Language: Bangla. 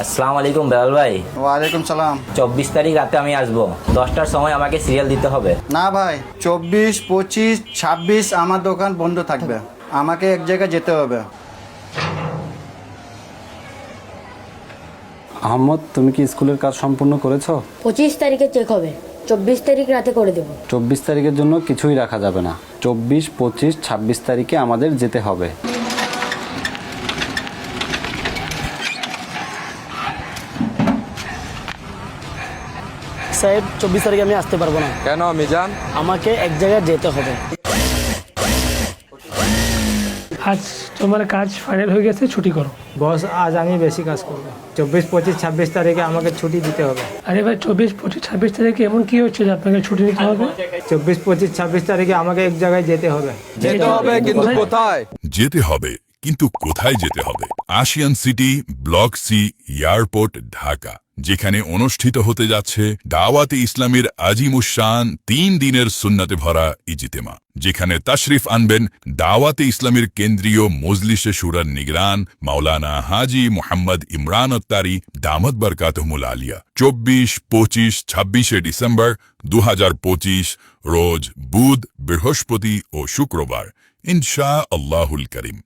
আসসালামু আলাইকুম বেলাল ভাই। ওয়ালাইকুম সালাম। 24 তারিখ রাতে আমি আসবো, 10টার সময় আমাকে সিরিয়াল দিতে হবে। না ভাই, 24, 25, 26 আমার দোকান বন্ধ থাকবে। আমাকে এক জায়গায় যেতে হবে। আহমদ, তুমি কি স্কুলের কাজ সম্পূর্ণ করেছো? 25 তারিখে চেক হবে, 24 তারিখ রাতে করে দেবো। 24 তারিখের জন্য কিছুই রাখা যাবে না। 24, 25, 26 তারিখে আমাদের যেতে হবে। সাহেব, 24 তারিখে আমি আসতে পারবো না। কেন মিজান? আমাকে এক জায়গায় যেতে হবে। আজ তোমার কাজ ফাইনাল হয়ে গেছে, ছুটি করো। বস, আজ আমি বেশি কাজ করব। 24, 25, 26 তারিখে আমাকে ছুটি দিতে হবে। আরে ভাই, 24, 25, 26 তারিখে এমন কি হচ্ছে যে আপনাকে ছুটি নিতে হবে? 24, 25, 26 তারিখে আমাকে এক জায়গায় যেতে হবে। যেতে হবে, কিন্তু কোথায়? যেতে হবে, কিন্তু কোথায় যেতে হবে? Ashiyan City, block C, airport, Dhaka, যেখানে অনুষ্ঠিত হতে যাচ্ছে দাওয়াতে ইসলামের আজিমুশান 3 দিনের সুন্নাতে ভরা ইজতেমা, যেখানে তাশরিফ আনবেন দাওয়াতে ইসলামের কেন্দ্রীয় মজলিসে শুরার নিগরান মাওলানা হাজি মোহাম্মদ ইমরান আত্তারি দামত বরকাতুহুল আলিয়া। 24, 25, 26 ডিসেম্বর 2025 রোজ বুধ, বৃহস্পতি ও শুক্রবার, ইনশা আল্লাহুল করিম।